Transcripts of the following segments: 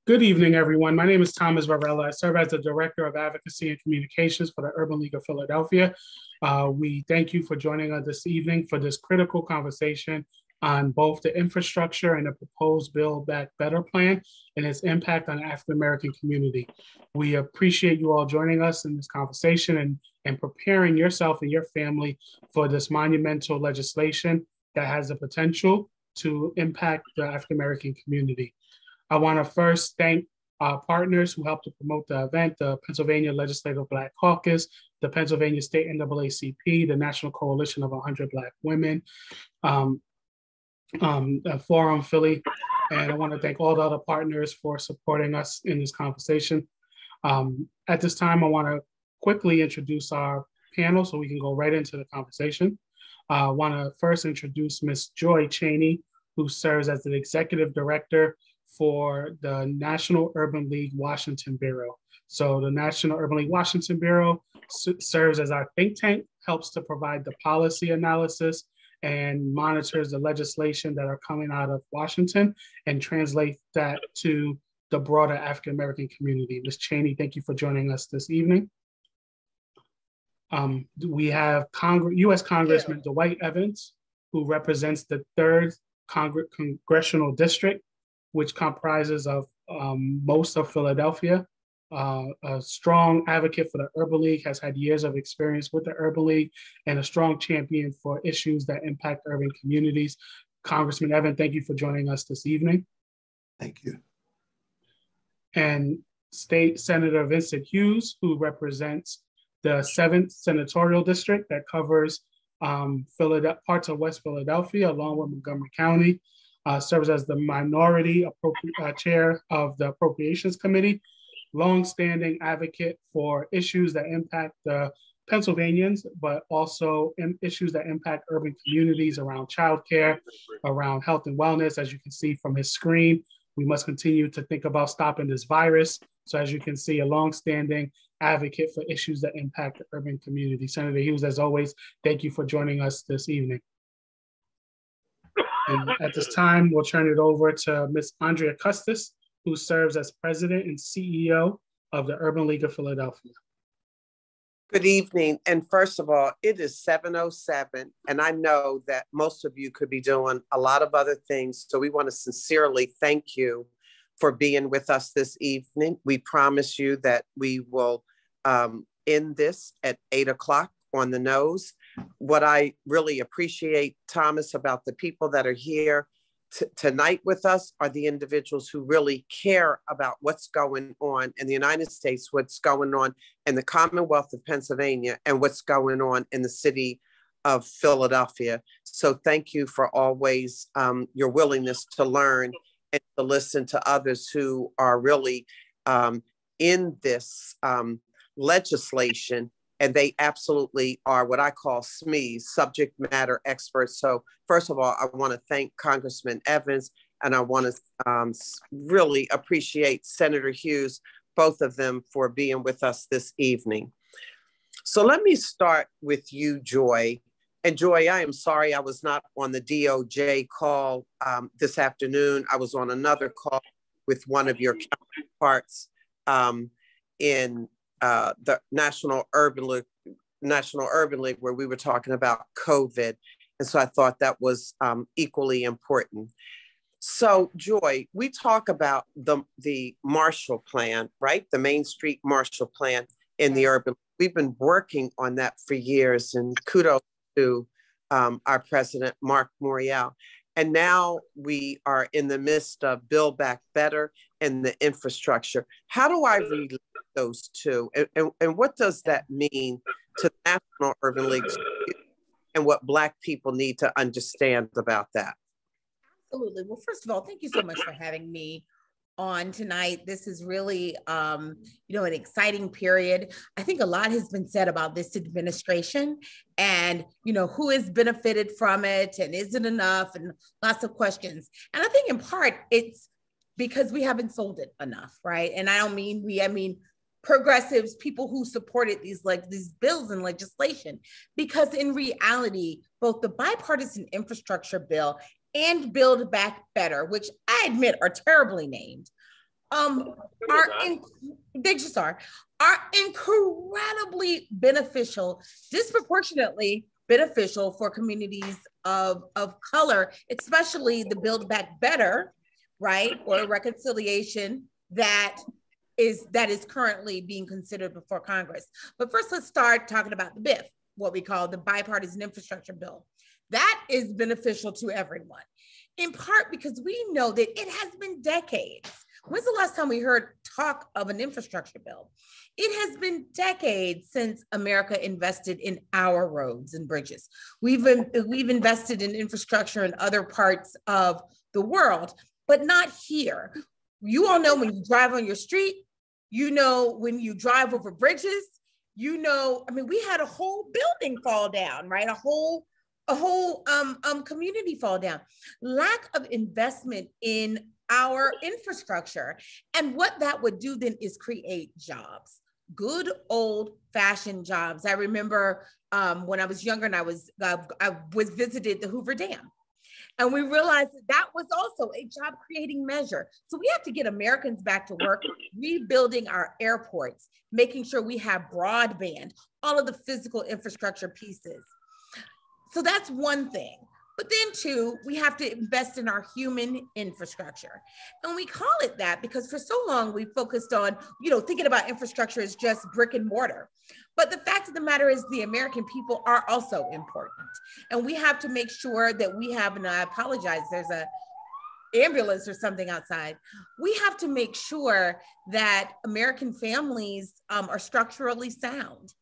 Good evening, everyone. My name is Thomas Varela. I serve as the Director of Advocacy and Communications for the Urban League of Philadelphia. We thank you for joining us this evening for this critical conversation on both the infrastructure and the proposed Build Back Better plan and its impact on the African American community. We appreciate you all joining us in this conversation and preparing yourself and your family for this monumental legislation that has the potential to impact the African American community. I want to first thank our partners who helped to promote the event, the Pennsylvania Legislative Black Caucus, the Pennsylvania State NAACP, the National Coalition of 100 Black Women, Forum Philly, and I want to thank all the other partners for supporting us in this conversation. At this time, I want to quickly introduce our panel so we can go right into the conversation. I want to first introduce Ms. Joy Chaney, who serves as the Executive Director for the National Urban League Washington Bureau. So the National Urban League Washington Bureau serves as our think tank, helps to provide the policy analysis and monitors the legislation that are coming out of Washington and translate that to the broader African American community. Ms. Chaney, thank you for joining us this evening. We have U.S. Congressman Dwight Evans, who represents the 3rd Congressional District, which comprises of most of Philadelphia. A strong advocate for the Urban League, has had years of experience with the Urban League, and a strong champion for issues that impact urban communities. Congressman Evans, thank you for joining us this evening. Thank you. And State Senator Vincent Hughes, who represents the 7th Senatorial District that covers parts of West Philadelphia, along with Montgomery County. Serves as the minority chair of the Appropriations Committee, longstanding advocate for issues that impact the Pennsylvanians, but also issues that impact urban communities around childcare, around health and wellness. As you can see from his screen, we must continue to think about stopping this virus. So as you can see, a longstanding advocate for issues that impact the urban community. Senator Hughes, as always, thank you for joining us this evening. And at this time, we'll turn it over to Ms. Andrea Custis, who serves as President and CEO of the Urban League of Philadelphia. Good evening. And first of all, it is 7:07, and I know that most of you could be doing a lot of other things. So we want to sincerely thank you for being with us this evening. We promise you that we will end this at 8 o'clock on the nose. What I really appreciate, Thomas, about the people that are here tonight with us are the individuals who really care about what's going on in the United States, what's going on in the Commonwealth of Pennsylvania, and what's going on in the city of Philadelphia. So thank you for always your willingness to learn and to listen to others who are really in this legislation. And they absolutely are what I call SMEs, subject matter experts. So first of all, I want to thank Congressman Evans, and I want to really appreciate Senator Hughes, both of them, for being with us this evening. So let me start with you, Joy. And Joy, I am sorry I was not on the DOJ call this afternoon. I was on another call with one of your counterparts in the National Urban League, where we were talking about COVID. And so I thought that was equally important. So Joy, we talk about the Marshall Plan, right? The Main Street Marshall Plan in the urban. We've been working on that for years, and kudos to our president, Mark Morial. And now we are in the midst of Build Back Better and the infrastructure. How do I relate those two? And what does that mean to the National Urban League and what Black people need to understand about that? Absolutely. Well, first of all, thank you so much for having me on tonight. This is really, an exciting period. I think a lot has been said about this administration and, who has benefited from it and is it enough, and lots of questions. And I think in part it's because we haven't sold it enough, right? And I don't mean we, I mean progressives, people who supported these bills and legislation, because in reality, both the bipartisan infrastructure bill and Build Back Better, which I admit are terribly named, they just are incredibly beneficial, disproportionately beneficial for communities of color, especially the Build Back Better, right, or reconciliation that is currently being considered before Congress. But first, let's start talking about the BIF, what we call the Bipartisan Infrastructure Bill. That is beneficial to everyone, in part because we know that it has been decades. When's the last time we heard talk of an infrastructure bill? It has been decades since America invested in our roads and bridges. We've invested in infrastructure in other parts of the world, but not here. You all know when you drive on your street, you know when you drive over bridges, you know, I mean, we had a whole building fall down, right? A whole community fall down. Lack of investment in our infrastructure. And what that would do then is create jobs, good old fashioned jobs. I remember when I was younger and I was visited the Hoover Dam. And we realized that was also a job creating measure. So we have to get Americans back to work, rebuilding our airports, making sure we have broadband, all of the physical infrastructure pieces. So that's one thing. But then two, we have to invest in our human infrastructure. And we call it that because for so long we focused on, thinking about infrastructure as just brick and mortar. But the fact of the matter is the American people are also important. And we have to make sure that we have, and I apologize, there's an ambulance or something outside. We have to make sure that American families are structurally sound,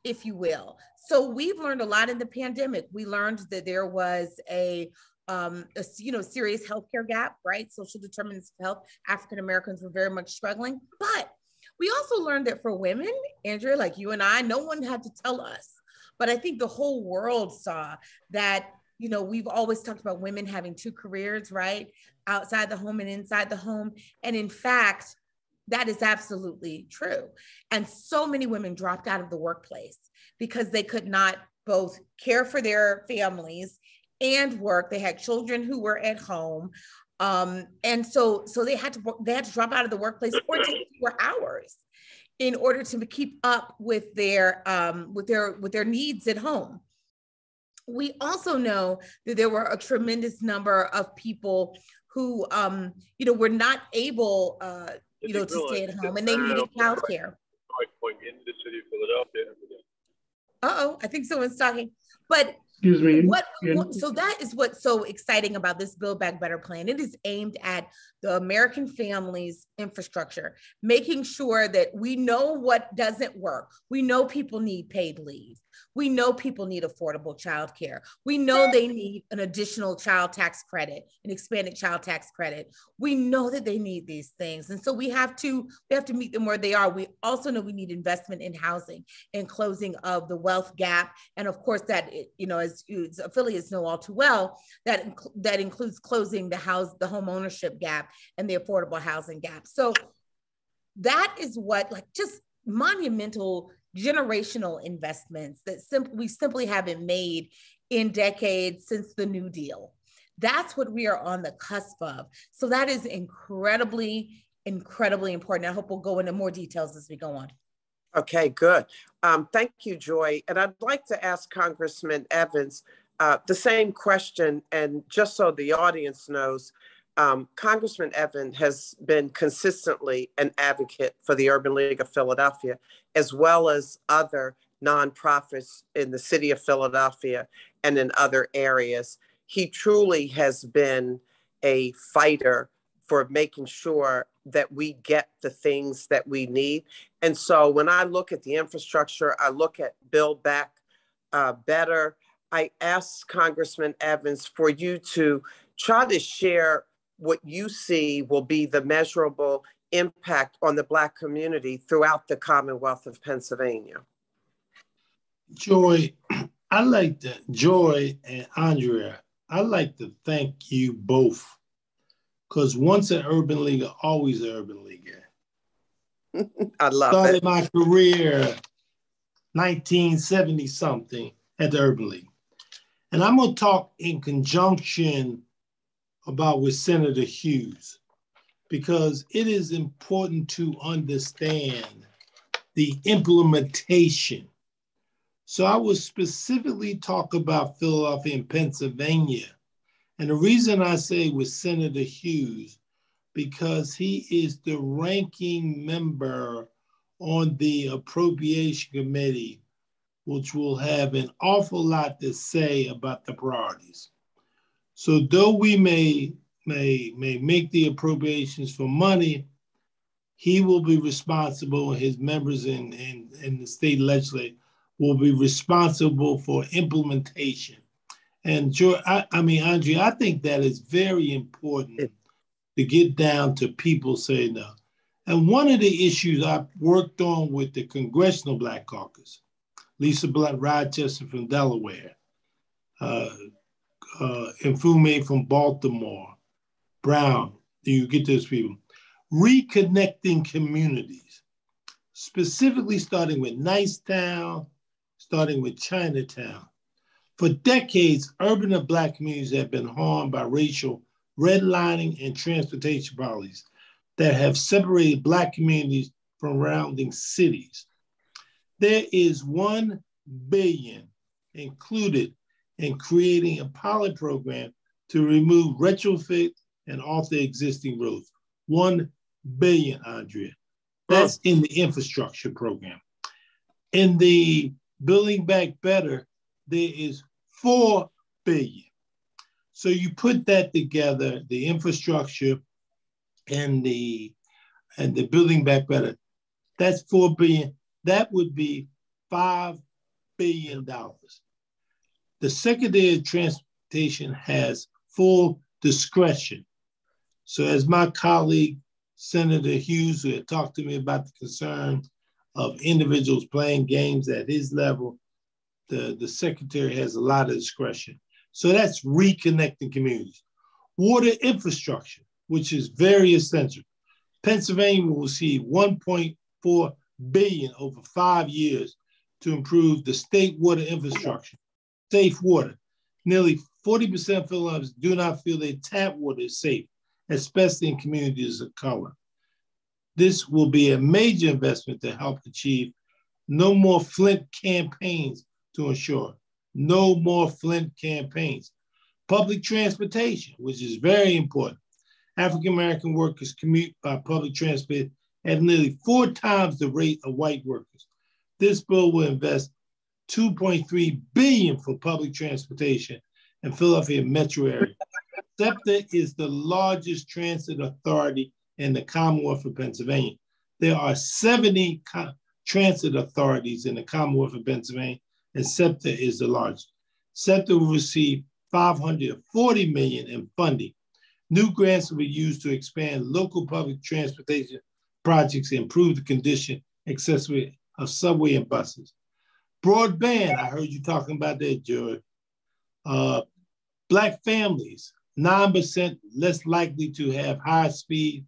if you will. So we've learned a lot in the pandemic. We learned that there was a serious healthcare gap, right? Social determinants of health. African Americans were very much struggling. But we also learned that for women, Andrea, like you and I, no one had to tell us. But I think the whole world saw that, we've always talked about women having two careers, right? Outside the home and inside the home. And in fact, that is absolutely true. And so many women dropped out of the workplace because they could not both care for their families and work. They had children who were at home. And so they had to drop out of the workplace or take fewer hours in order to keep up with their needs at home. We also know that there were a tremendous number of people who, were not able, to stay at home, and they needed childcare. In the city of Philadelphia. I think someone's talking. But excuse me. So that is what's so exciting about this Build Back Better plan. It is aimed at the American families' infrastructure, making sure that we know what doesn't work. We know people need paid leave. We know people need affordable childcare. We know they need an additional child tax credit, an expanded child tax credit. We know that they need these things. And so we have to meet them where they are. We also know we need investment in housing and closing of the wealth gap. And of course that, as affiliates know all too well, that includes closing the home ownership gap and the affordable housing gap. So that is what, just monumental generational investments that we simply haven't made in decades since the New Deal. That's what we are on the cusp of. So that is incredibly, incredibly important. I hope we'll go into more details as we go on. Okay, good. Thank you, Joy. And I'd like to ask Congressman Evans the same question. And just so the audience knows, Congressman Evans has been consistently an advocate for the Urban League of Philadelphia, as well as other nonprofits in the city of Philadelphia and in other areas. He truly has been a fighter for making sure that we get the things that we need. And so when I look at the infrastructure, I look at Build Back Better, I ask Congressman Evans for you to try to share what you see will be the measurable impact on the Black community throughout the Commonwealth of Pennsylvania. Joy, Joy and Andrea, I'd like to thank you both, because once an urban leaguer, always an urban leaguer. I love Started it. my career 1970 something at the Urban League. And I'm gonna talk in conjunction about with Senator Hughes. because it is important to understand the implementation. So I will specifically talk about Philadelphia and Pennsylvania. And the reason I say with Senator Hughes, because he is the ranking member on the Appropriation Committee, which will have an awful lot to say about the priorities. So though we may make the appropriations for money, he will be responsible, his members in the state legislature will be responsible for implementation. And Andrea, I think that is very important to get down to people saying no. And one of the issues I've worked on with the Congressional Black Caucus, Lisa Blunt Rochester from Delaware, Infume from Baltimore, Brown, you get those people, reconnecting communities, specifically starting with Nicetown, starting with Chinatown. For decades, urban and Black communities have been harmed by racial redlining and transportation policies that have separated Black communities from surrounding cities. There is $1 billion included in creating a pilot program to remove retrofit and alter existing roads. $1 billion, Andrea. That's in the infrastructure program. In the Building Back Better, there is $4 billion. So you put that together, the infrastructure and the Building Back Better, that's $4 billion. That would be $5 billion. The Secretary of Transportation has full discretion. So as my colleague, Senator Hughes, who had talked to me about the concern of individuals playing games at his level, the Secretary has a lot of discretion. So that's reconnecting communities. Water infrastructure, which is very essential. Pennsylvania will receive $1.4 billion over 5 years to improve the state water infrastructure. Safe water. Nearly 40% of Philadelphians do not feel their tap water is safe, especially in communities of color. This will be a major investment to help achieve no more Flint campaigns to ensure no more Flint campaigns. Public transportation, which is very important. African-American workers commute by public transport at nearly 4 times the rate of white workers. This bill will invest $2.3 billion for public transportation in Philadelphia metro area. SEPTA is the largest transit authority in the Commonwealth of Pennsylvania. There are 70 transit authorities in the Commonwealth of Pennsylvania, and SEPTA is the largest. SEPTA will receive $540 million in funding. New grants will be used to expand local public transportation projects and improve the condition accessibility of subway and buses. Broadband, I heard you talking about that, George. Black families, 9% less likely to have high speed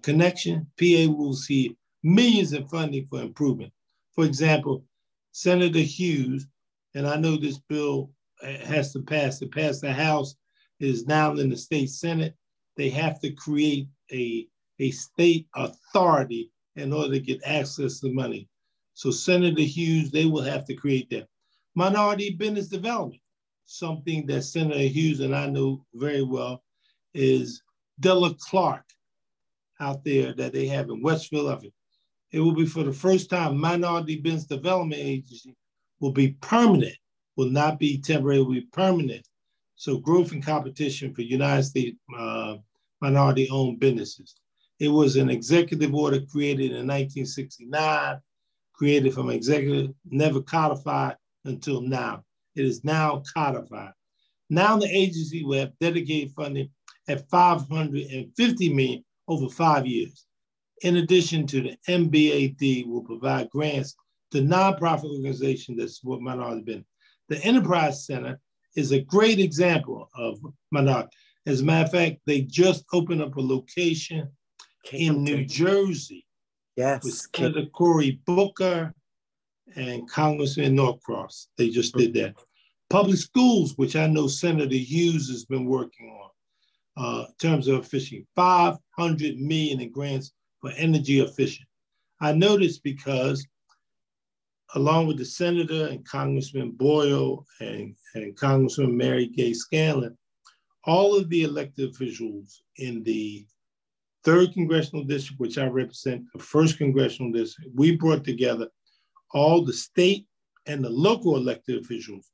connection. PA will see millions in funding for improvement. For example, Senator Hughes, and I know this bill has to pass. It passed the House, it is now in the state Senate. They have to create a state authority in order to get access to money. So Senator Hughes, they will have to create that. Minority business development, something that Senator Hughes and I know very well, is Della Clark out there that they have in West Philadelphia. It will be for the first time, Minority Business Development Agency will be permanent, will not be temporary, will be permanent. So growth and competition for United States minority-owned businesses. It was an executive order created in 1969, created from executive, never codified until now. It is now codified. Now the agency will have dedicated funding at $550 million over 5 years. In addition to the MBAD will provide grants to nonprofit organizations that support minority business. The Enterprise Center is a great example of minority. As a matter of fact, they just opened up a location in New Jersey. Yes. With Senator Cory Booker and Congressman Norcross. They just did that. Public schools, which I know Senator Hughes has been working in terms of efficiency, $500 million in grants for energy efficient. I noticed because along with the Senator and Congressman Boyle and Congressman Mary Gay Scanlon, all of the elected officials in the 3rd Congressional District, which I represent, the 1st Congressional District, we brought together all the state and the local elected officials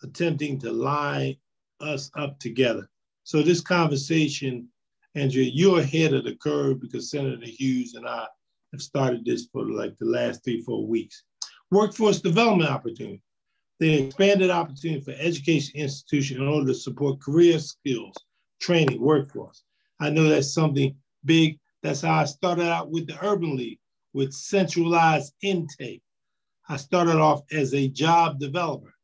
attempting to line us up together. So this conversation, Andrea, you're ahead of the curve because Senator Hughes and I have started this for like the last 3-4 weeks. Workforce development opportunity. They expanded opportunity for education institutions in order to support career skills, training, workforce. I know that's something big. That's how I started out with the Urban League, with centralized intake. I started off as a job developer.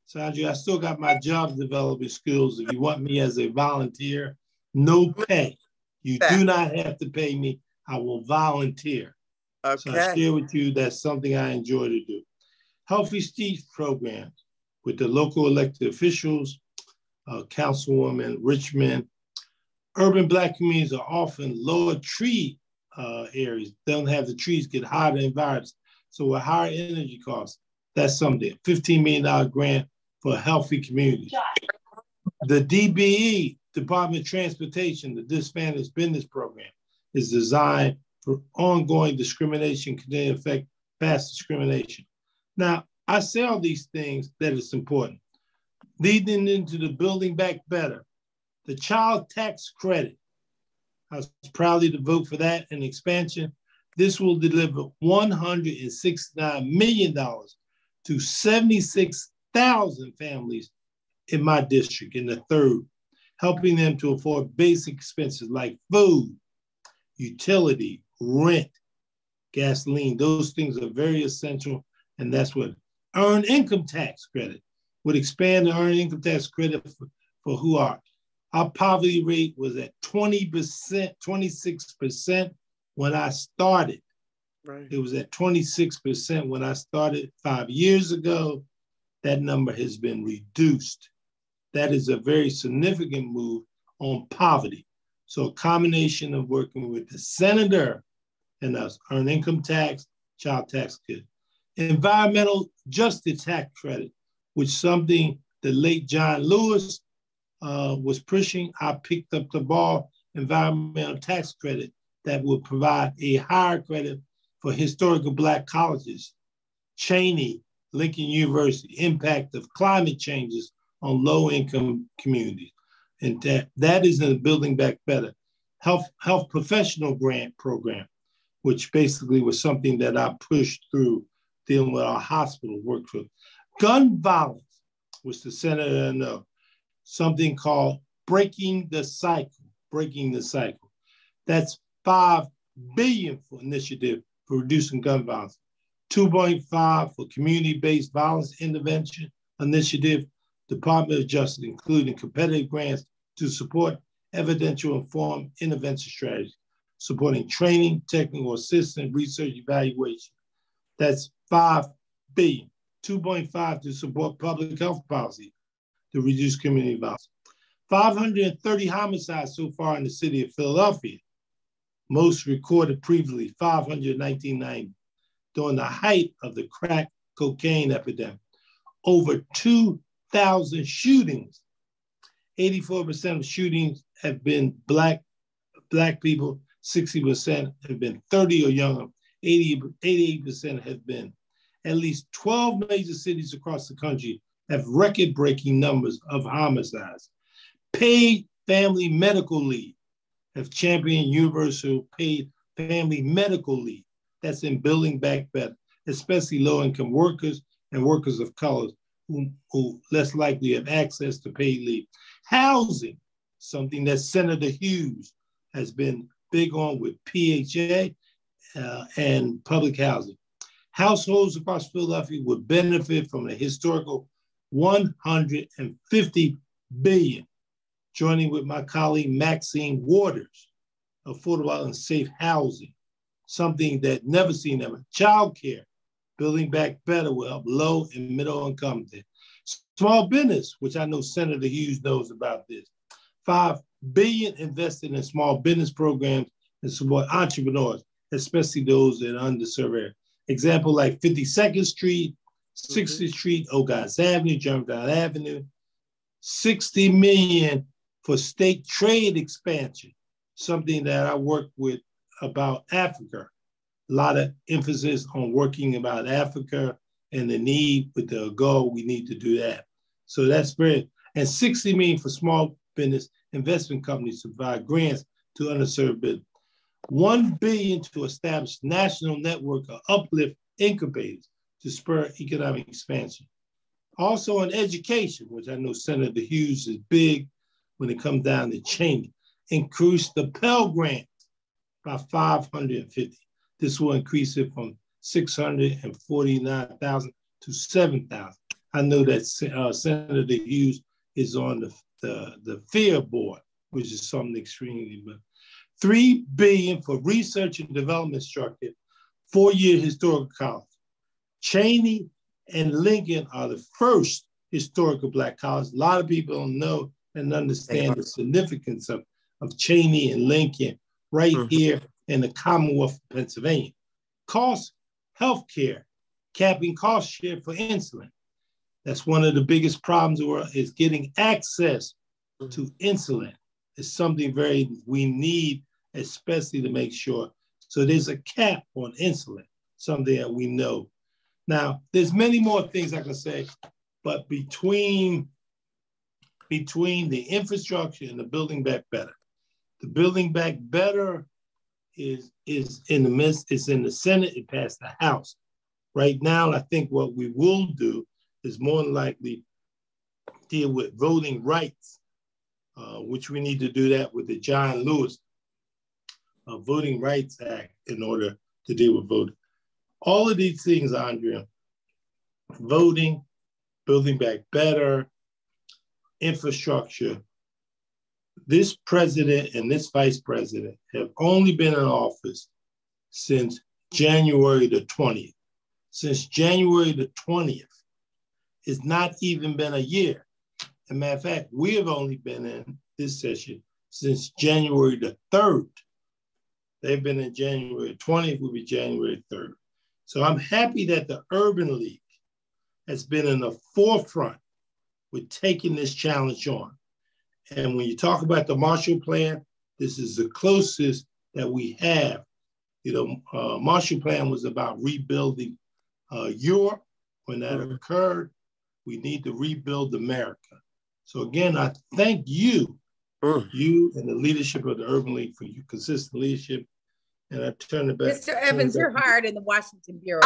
So Andrea, I still got my job development skills. If you want me as a volunteer, no pay. You do not have to pay me. I will volunteer. Okay. So I share with you that's something I enjoy to do. Healthy Streets programs with the local elected officials, Councilwoman Richmond. Urban Black communities are often lower tree areas. They don't have the trees, get hotter environments. So with higher energy costs, that's something. $15 million grant for healthy communities. The DBE, Department of Transportation, the Disadvantaged Business Program, is designed for ongoing discrimination, continuing to affect past discrimination. Now, I say all these things that it's important. Leading into the Building Back Better, the child tax credit. I was proudly to vote for that and expansion. This will deliver $169 million to 76,000 families in my district, in the 3rd, helping them to afford basic expenses like food, utility, rent, gasoline. Those things are very essential, and that's what earned income tax credit would expand the earned income tax credit for who are. Our poverty rate was at 20%, 26% when I started. Right. It was at 26% when I started 5 years ago. That number has been reduced. That is a very significant move on poverty. So a combination of working with the senator and us, earned income tax, child tax credit. Environmental justice tax credit, which something the late John Lewis was pushing. I picked up the ball, environmental tax credit that will provide a higher credit for historical Black colleges. Chaney, Lincoln University, impact of climate changes on low-income communities. And that is in the Building Back Better. Health professional grant program, which basically was something that I pushed through dealing with our hospital work for. Gun violence, which the senator knows, something called breaking the cycle. That's $5 billion for initiative for reducing gun violence. 2.5 for community-based violence intervention initiative, Department of Justice, including competitive grants to support evidential informed intervention strategies, supporting training, technical assistance, research evaluation. That's $5 billion. 2.5 to support public health policy to reduce community violence. 530 homicides so far in the city of Philadelphia, most recorded previously, 500 in 1990, during the height of the crack cocaine epidemic. Over 2,000 shootings. 84% of shootings have been Black people, 60% have been 30 or younger, 88% have been. At least 12 major cities across the country have record-breaking numbers of homicides. Paid family medical leave, have championed universal paid family medical leave. That's in Building Back Better, especially low-income workers and workers of color who less likely have access to paid leave. Housing, something that Senator Hughes has been big on with PHA and public housing. Households across Philadelphia would benefit from a historical $150 billion, joining with my colleague Maxine Waters, affordable and safe housing, something that never seen ever. Child care, Building Back Better will help low and middle income. Small business, which I know Senator Hughes knows about this. $5 billion invested in small business programs and support entrepreneurs, especially those in underserved areas. Example like 52nd Street, 60th Street, Ogas Avenue, Germantown Avenue. 60 million for state trade expansion, something that I work with about Africa. A lot of emphasis on working about Africa and the need with the goal, we need to do that. So that's great. And 60 million for small business investment companies to provide grants to underserved business. 1 billion to establish national network of uplift incubators to spur economic expansion. Also on education, which I know Senator Hughes is big when it comes down to Chaney, increase the Pell Grant by 550. This will increase it from 649,000 to 7,000. I know that Senator Hughes is on the FAIR board, which is something extremely good. $3 billion for research and development structure, 4-year historical college. Chaney and Lincoln are the first historical Black colleges. A lot of people don't know and understand the significance of Chaney and Lincoln right here in the Commonwealth of Pennsylvania. Cost healthcare, capping cost share for insulin. That's one of the biggest problems in the world, is getting access to insulin. It's something we need, especially to make sure. So there's a cap on insulin, something that we know. Now, there's many more things I can say, but between the infrastructure and the Building Back Better, the Building Back Better is in the midst, it's in the Senate, it passed the House. Right now, I think what we will do is more than likely deal with voting rights, which we need to do that with the John Lewis Voting Rights Act in order to deal with voting. All of these things, Andrea, voting, Building Back Better, infrastructure, this president and this vice president have only been in office since January the 20th. Since January the 20th, it's not even been a year. As a matter of fact, we have only been in this session since January the 3rd. They've been in January 20th, will be January 3rd. So I'm happy that the Urban League has been in the forefront with taking this challenge on. And when you talk about the Marshall Plan, this is the closest that we have. You know, Marshall Plan was about rebuilding Europe. When that occurred, we need to rebuild America. So again, I thank you, you and the leadership of the Urban League for your consistent leadership. And I turn it back. Mr. Evans, you're hired in the Washington Bureau.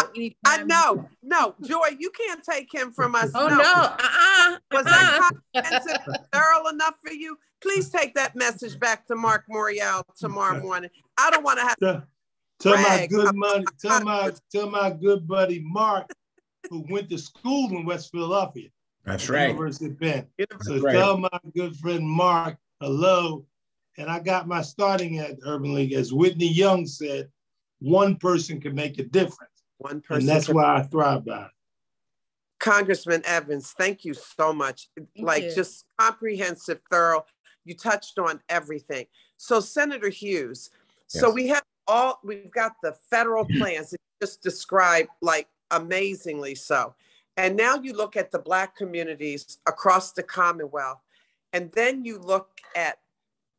I know. No, Joy, you can't take him from us. Oh, no. Was that comprehensive and thorough enough for you? Please take that message back to Mark Morial tomorrow morning. I don't want to have tell my good buddy Mark, who went to school in West Philadelphia. That's right. University of Penn. So right. Tell my good friend Mark hello. And I got my starting at Urban League, as Whitney Young said, one person can make a difference. One person. And that's why I thrive by it. Congressman Evans, thank you so much. Just comprehensive, thorough. You touched on everything. So Senator Hughes, so we've got the federal plans that you just described, like amazingly so. And now you look at the Black communities across the Commonwealth, and then you look at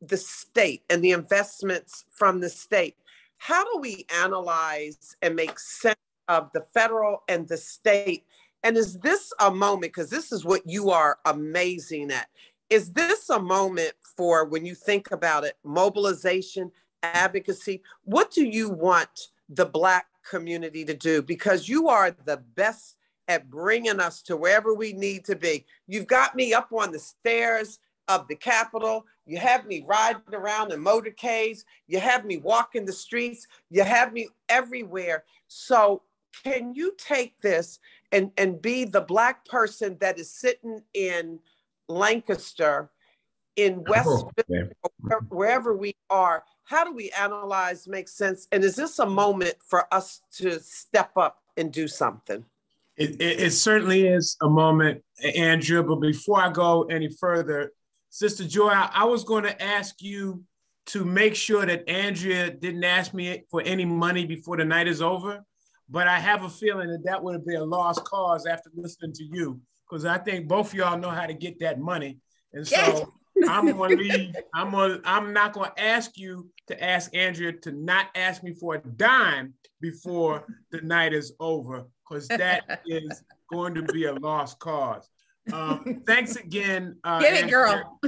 the state and the investments from the state. How do we analyze and make sense of the federal and the state? And is this a moment, because this is what you are amazing at, is this a moment for, when you think about it, mobilization, advocacy? What do you want the Black community to do? Because you are the best at bringing us to wherever we need to be. You've got me up on the stairs of the Capitol. You have me riding around in motorcades. You have me walking the streets. You have me everywhere. So can you take this and be the Black person that is sitting in Lancaster, in West, wherever we are? How do we analyze, make sense? And is this a moment for us to step up and do something? It certainly is a moment, Andrea, but before I go any further, Sister Joy, I was going to ask you to make sure that Andrea didn't ask me for any money before the night is over, but I have a feeling that that would have been a lost cause after listening to you, because I think both of y'all know how to get that money. And so I'm going to leave. I'm not going to ask you to ask Andrea to not ask me for a dime before the night is over, because that is going to be a lost cause. Thanks again. Get it, girl.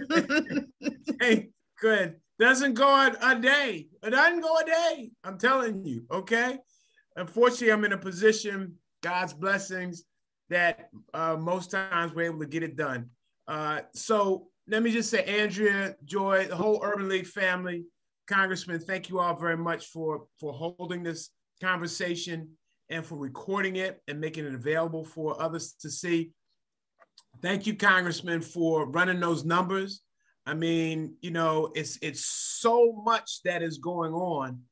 Hey, good. Doesn't go a day. It doesn't go a day. I'm telling you, okay? Unfortunately, I'm in a position, God's blessings, that most times we're able to get it done. So let me just say, Andrea, Joy, the whole Urban League family, Congressman, thank you all very much for holding this conversation and for recording it and making it available for others to see. Thank you, Congressman, for running those numbers. I mean, you know, it's so much that is going on.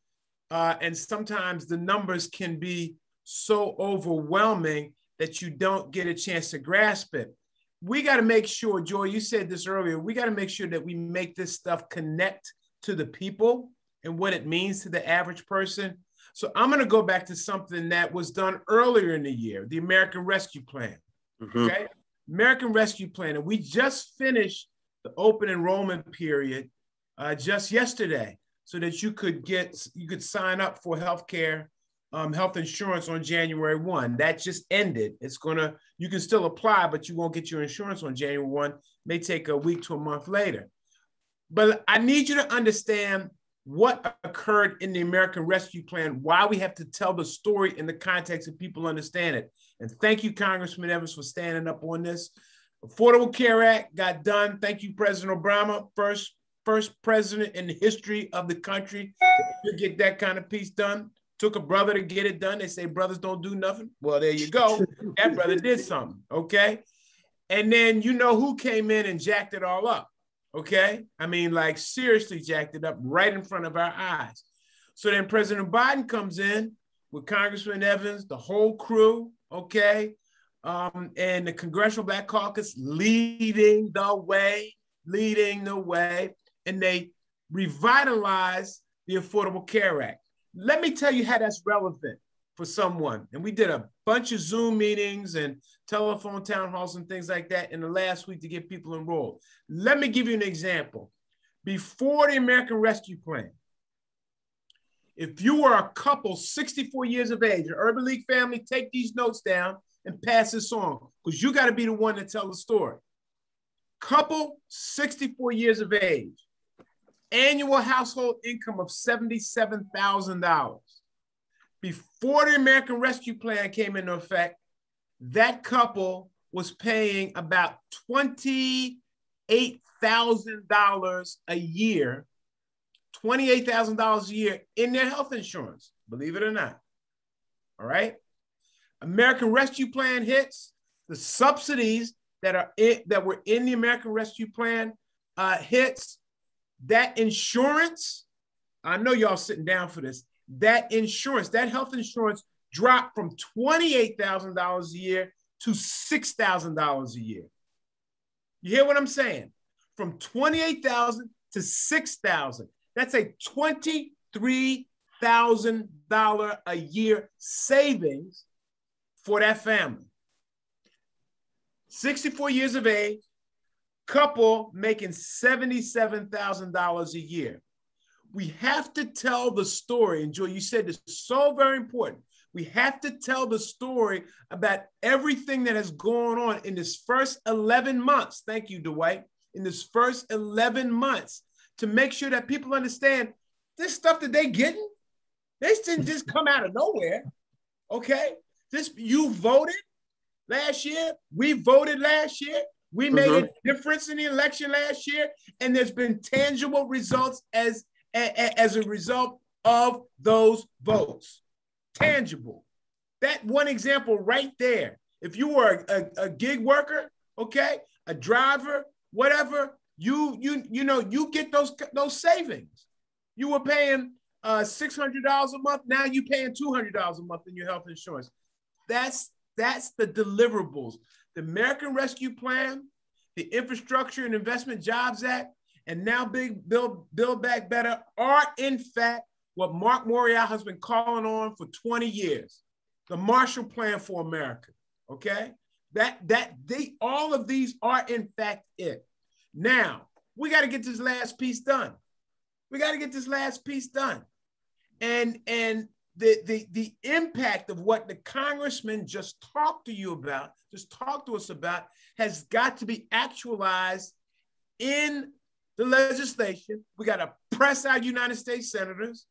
And sometimes the numbers can be so overwhelming that you don't get a chance to grasp it. We got to make sure, Joy, you said this earlier, we got to make sure that we make this stuff connect to the people and what it means to the average person. So I'm going to go back to something that was done earlier in the year, the American Rescue Plan. Okay? American Rescue Plan. And we just finished the open enrollment period just yesterday, so that you could sign up for healthcare, health insurance on January 1. That just ended. You can still apply, but you won't get your insurance on January 1. It may take a week to a month later. But I need you to understand what occurred in the American Rescue Plan, why we have to tell the story in the context that people understand it. And thank you, Congressman Evans, for standing up on this. Affordable Care Act got done. Thank you, President Obama, first president in the history of the country to get that kind of piece done. Took a brother to get it done. They say brothers don't do nothing. Well, there you go. That brother did something, okay? And then you know who came in and jacked it all up, okay? I mean, like seriously jacked it up right in front of our eyes. So then President Biden comes in with Congressman Evans, the whole crew, okay? And the Congressional Black Caucus leading the way, and they revitalized the Affordable Care Act. Let me tell you how that's relevant for someone. And we did a bunch of Zoom meetings and telephone town halls and things like that in the last week to get people enrolled. Let me give you an example. Before the American Rescue Plan, if you were a couple 64 years of age, an Urban League family, take these notes down and pass this on, because you got to be the one to tell the story. Couple 64 years of age, annual household income of $77,000. Before the American Rescue Plan came into effect, that couple was paying about $28,000 a year, $28,000 a year in their health insurance, believe it or not. All right? American Rescue Plan hits, the subsidies that were in the American Rescue Plan hits, that insurance, I know y'all sitting down for this, that insurance, that health insurance dropped from $28,000 a year to $6,000 a year. You hear what I'm saying? From $28,000 to $6,000. That's a $23,000 a year savings for that family. 64 years of age, couple making $77,000 a year. We have to tell the story, and Joy, you said this is so very important. We have to tell the story about everything that has gone on in this first 11 months. Thank you, Dwight. In this first 11 months, to make sure that people understand this stuff that they're getting, they didn't just come out of nowhere, okay? You voted last year. We voted last year. We made a difference in the election last year, and there's been tangible results as a result of those votes. Tangible. That one example right there. If you were a gig worker, okay, a driver, whatever, you get those savings. You were paying $600 a month. Now you're paying $200 a month in your health insurance. That's the deliverables. The American Rescue Plan the Infrastructure and Investment Jobs Act, and now Build Back Better are in fact what Mark Morial has been calling on for 20 years, the Marshall Plan for America, okay? All of these are in fact it. Now, we got to get this last piece done. We got to get this last piece done. And the impact of what the congressman just talked to us about, has got to be actualized in the legislation. We got to press our United States senators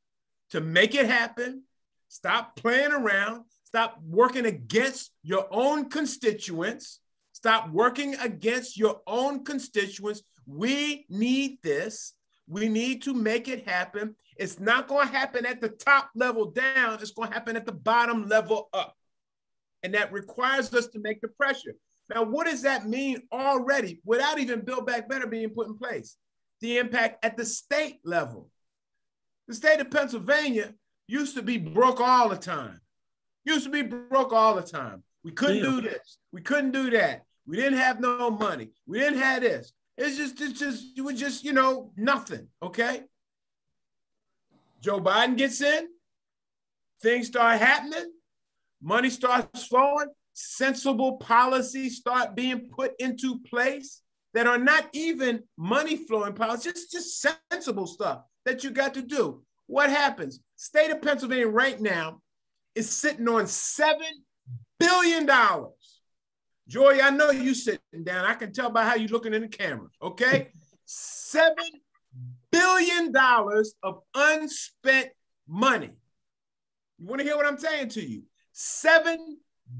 to make it happen. Stop playing around. Stop working against your own constituents. Stop working against your own constituents. We need this. We need to make it happen. It's not going to happen at the top level down. It's going to happen at the bottom level up. And that requires us to make the pressure. Now, what does that mean already without even Build Back Better being put in place? The impact at the state level. The state of Pennsylvania used to be broke all the time. We couldn't do this. We couldn't do that. We didn't have no money. We didn't have this. It was just, nothing, okay? Joe Biden gets in, things start happening, money starts flowing, sensible policies start being put into place that are not even money flowing policies, just sensible stuff that you got to do. What happens? State of Pennsylvania right now is sitting on $7 billion. Joy, I know you sitting down. I can tell by how you're looking in the camera, okay? $7 billion of unspent money. You want to hear what I'm saying to you? $7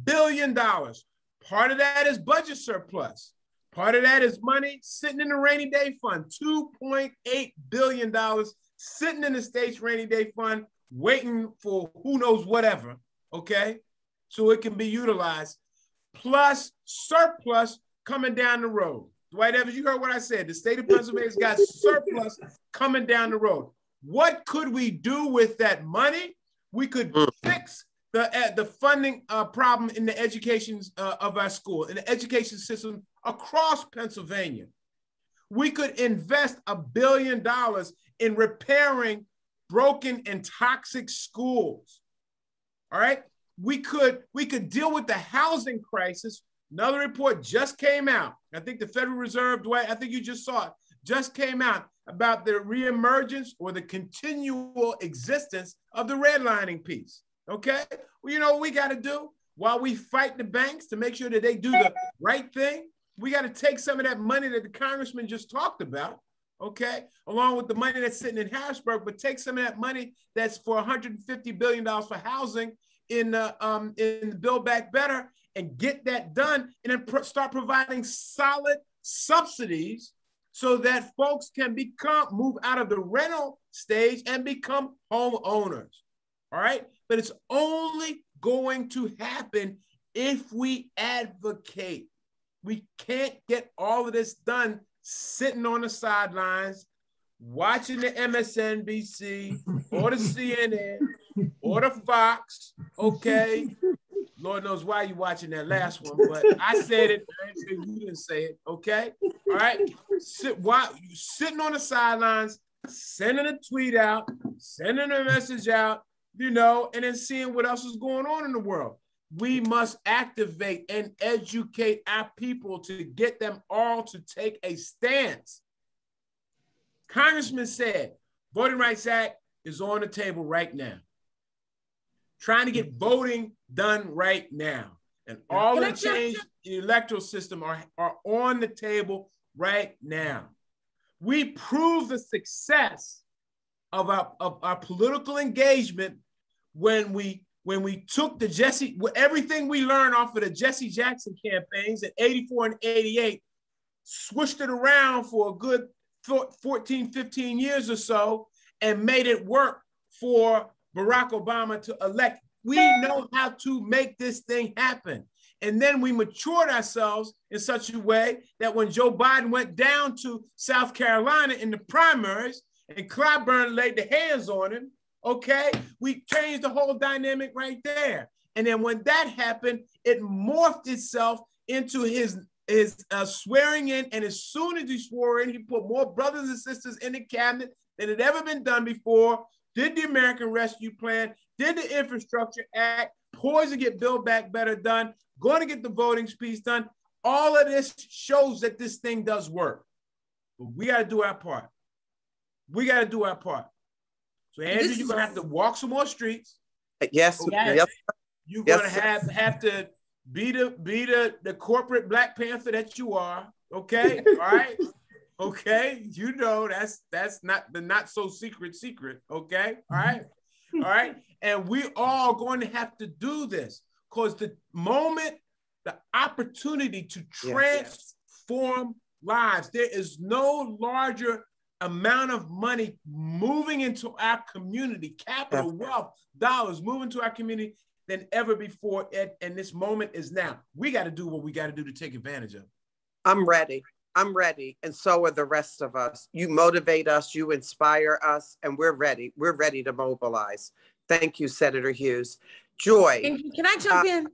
billion. Part of that is budget surplus. Part of that is money sitting in the rainy day fund, $2.8 billion sitting in the state's rainy day fund, waiting for who knows whatever, okay? So it can be utilized, plus surplus coming down the road. Dwight Evans, you heard what I said. The state of Pennsylvania's got surplus coming down the road. What could we do with that money? We could fix the funding problem in the education of our school, in the education system across Pennsylvania. We could invest $1 billion in repairing broken and toxic schools. All right. We could deal with the housing crisis. Another report just came out. I think the Federal Reserve, Dwight, I think you just saw it, just came out about the reemergence or the continual existence of the redlining piece. Okay. Well, you know what we got to do while we fight the banks to make sure that they do the right thing? We got to take some of that money that the congressman just talked about, okay, along with the money that's sitting in Harrisburg, but take some of that money that's for $150 billion for housing in the Build Back Better and get that done, and then start providing solid subsidies so that folks can move out of the rental stage and become homeowners, all right? But it's only going to happen if we advocate. We can't get all of this done sitting on the sidelines, watching the MSNBC or the CNN or the Fox, okay? Lord knows why you're watching that last one, but I said it. I ain't sure you didn't say it, okay? All right? Sitting on the sidelines, sending a tweet out, sending a message out, and then seeing what else is going on in the world. We must activate and educate our people to get them all to take a stance. Congressman said, Voting Rights Act is on the table right now. Trying to get voting done right now. And all the change in the electoral system are on the table right now. We proved the success of our political engagement when we took everything we learned off of the Jesse Jackson campaigns in 84 and 88, swished it around for a good 14, 15 years or so, and made it work for Barack Obama to elect. We know how to make this thing happen. And then we matured ourselves in such a way that when Joe Biden went down to South Carolina in the primaries and Clyburn laid the hands on him, okay, we changed the whole dynamic right there. And then when that happened, it morphed itself into his swearing in, and as soon as he swore in, he put more brothers and sisters in the cabinet than had ever been done before, did the American Rescue Plan, did the Infrastructure Act, poised to get Build Back Better done, going to get the voting piece done. All of this shows that this thing does work. But we got to do our part. We got to do our part. So, Andrew, you're going to have to walk some more streets. Yes. Okay? Yep. You're going to have to be the corporate Black Panther that you are. Okay? All right? Okay? You know that's not the not so secret. Okay? All right? All right? And we all going to have to do this because the moment, the opportunity to transform lives, there is no larger amount of money moving into our community, capital, wealth, dollars moving to our community than ever before. And this moment is now. We got to do what we got to do to take advantage of it. I'm ready. And so are the rest of us. You motivate us, you inspire us, and we're ready. We're ready to mobilize. Thank you, Senator Hughes. Joy. Can I jump in?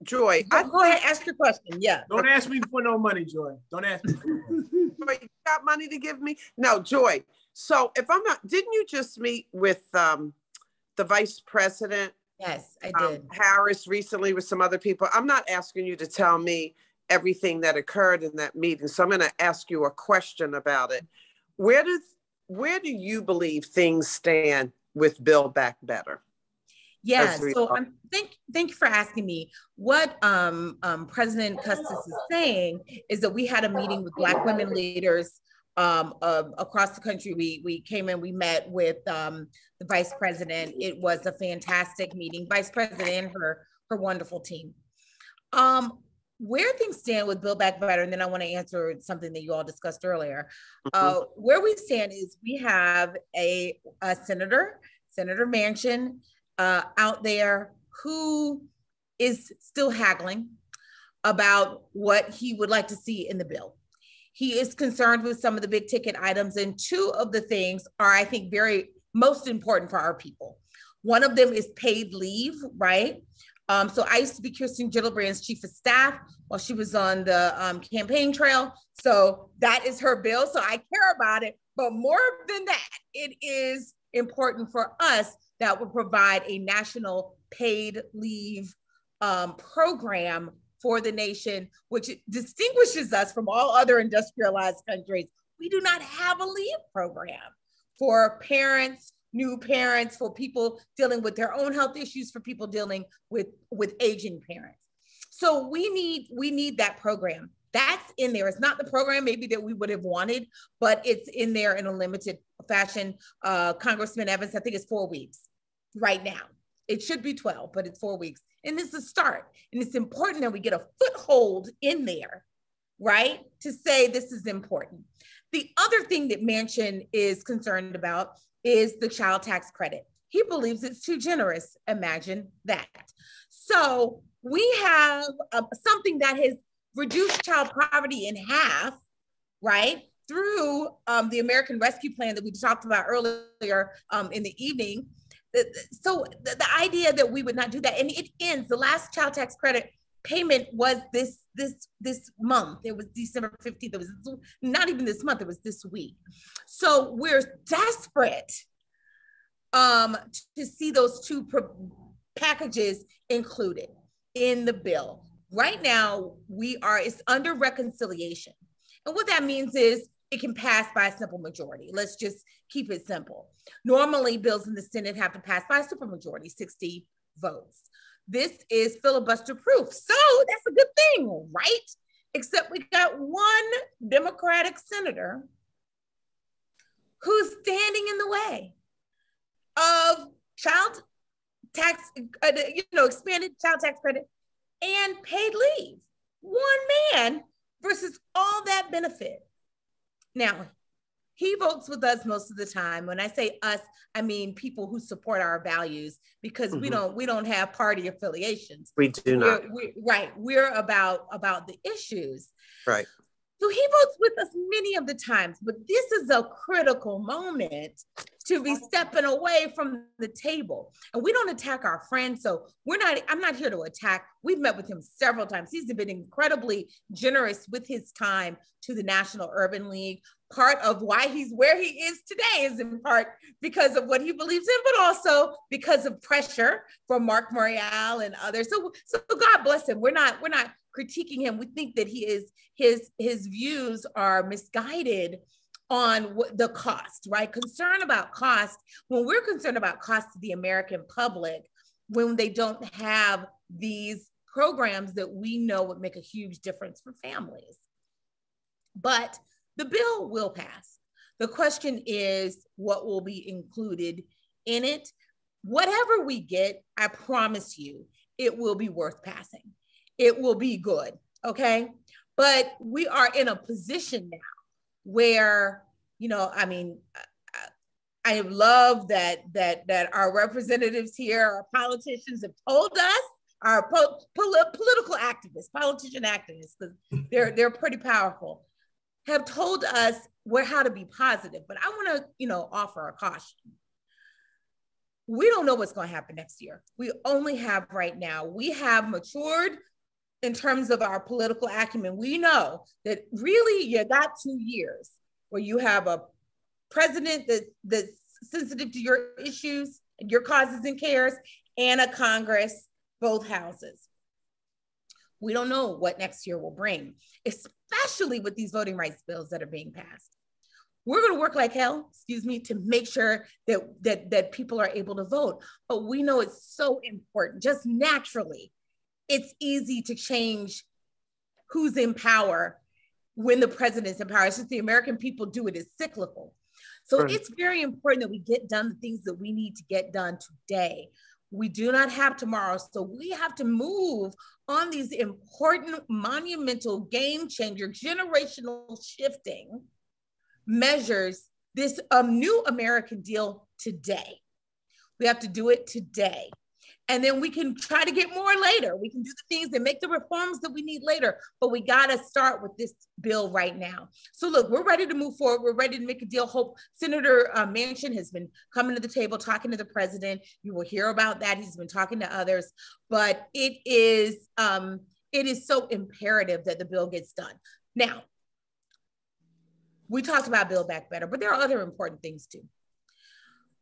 Joy. Go ahead, ask your question. Yeah. Don't ask me for no money, Joy. Don't ask me for no money. Joy, you got money to give me? No, Joy. So if I'm not, didn't you just meet with the Vice President? Yes, I did. Harris recently with some other people. I'm not asking you to tell me everything that occurred in that meeting. So I'm going to ask you a question about it. Where do you believe things stand with Build Back Better? Yeah, so thank you for asking me. What President Custis is saying is that we had a meeting with Black women leaders across the country. We came in, we met with the Vice President. It was a fantastic meeting, Vice President and her wonderful team. Where things stand with Build Back Better, and then I want to answer something that you all discussed earlier. Where we stand is we have a Senator Manchin, out there who is still haggling about what he would like to see in the bill. He is concerned with some of the big ticket items, and two of the things are, I think, very most important for our people. One of them is paid leave, right? So I used to be Kirsten Gillibrand's chief of staff while she was on the campaign trail. So that is her bill, so I care about it. But more than that, it is important for us that will provide a national paid leave program for the nation, which distinguishes us from all other industrialized countries. We do not have a leave program for parents, new parents, for people dealing with their own health issues, for people dealing with aging parents. So we need that program. That's in there. It's not the program maybe that we would have wanted, but it's in there in a limited fashion. Congressman Evans, I think it's 4 weeks right now. It should be 12, but it's 4 weeks. And it's a start. And it's important that we get a foothold in there, right? To say this is important. The other thing that Manchin is concerned about is the child tax credit. He believes it's too generous. Imagine that. So we have something that has reduced child poverty in half, right? Through the American Rescue Plan that we talked about earlier in the evening. So the idea that we would not do that, and it ends, the last child tax credit payment was this month. It was December 15th. It was not even this month, it was this week. So we're desperate to see those two packages included in the bill. Right now, it's under reconciliation. And what that means is it can pass by a simple majority. Let's just keep it simple. Normally, bills in the Senate have to pass by a supermajority, 60 votes. This is filibuster proof. So that's a good thing, right? Except we got one Democratic senator who's standing in the way of child tax, expanded child tax credit and paid leave. One man versus all that benefit. Now, he votes with us most of the time. When I say us, I mean people who support our values, because we don't have party affiliations. We do not. We're about the issues. Right. So he votes with us many of the times, but this is a critical moment to be stepping away from the table. And we don't attack our friends. So I'm not here to attack. We've met with him several times. He's been incredibly generous with his time to the National Urban League. Part of why he's where he is today is in part because of what he believes in, but also because of pressure from Mark Morial and others. So God bless him. We're not critiquing him. We think that his views are misguided on the cost, right? Concern about cost. When we're concerned about cost to the American public, when they don't have these programs that we know would make a huge difference for families. But the bill will pass. The question is what will be included in it. Whatever we get, I promise you, it will be worth passing. It will be good, okay? But we are in a position now where, I love that our representatives here, our politicians have told us, our political activists, politician activists, because they're pretty powerful, have told us how to be positive. But I want to, offer a caution. We don't know what's going to happen next year. We only have right now. We have matured in terms of our political acumen. We know that really you got 2 years where you have a president that's sensitive to your issues, your causes and cares, and a Congress, both houses. We don't know what next year will bring, especially with these voting rights bills that are being passed. We're going to work like hell, to make sure that people are able to vote. But we know it's so important, just naturally. It's easy to change who's in power when the president's in power. It's just the American people do it. It's cyclical. So right. It's very important that we get done the things that we need to get done today. We do not have tomorrow. So we have to move on these important, monumental, game changer, generational shifting measures, this new American deal today. We have to do it today. And then we can try to get more later. We can do the things and make the reforms that we need later, but we got to start with this bill right now. So look, we're ready to move forward. We're ready to make a deal. Hope Senator Manchin has been coming to the table, talking to the president. You will hear about that. He's been talking to others, but it is so imperative that the bill gets done. Now, we talked about Build Back Better, but there are other important things too.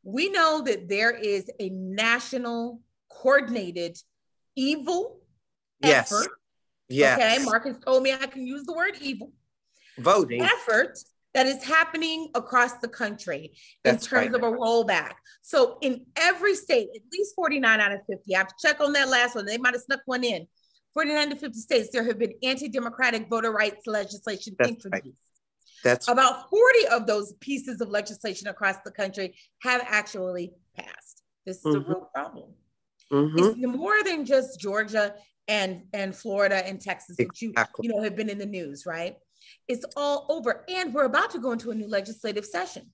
We know that there is a national coordinated evil effort. Yes. Okay, Marcus told me I can use the word evil. Voting. Effort that is happening across the country in terms of a rollback. So in every state, at least 49 out of 50, I have to check on that last one. They might have snuck one in. 49 to 50 states, there have been anti-democratic voter rights legislation introduced. Right. That's about 40 of those pieces of legislation across the country have actually passed. This is a real problem. It's more than just Georgia and Florida and Texas, which you have been in the news, right? It's all over, and we're about to go into a new legislative session.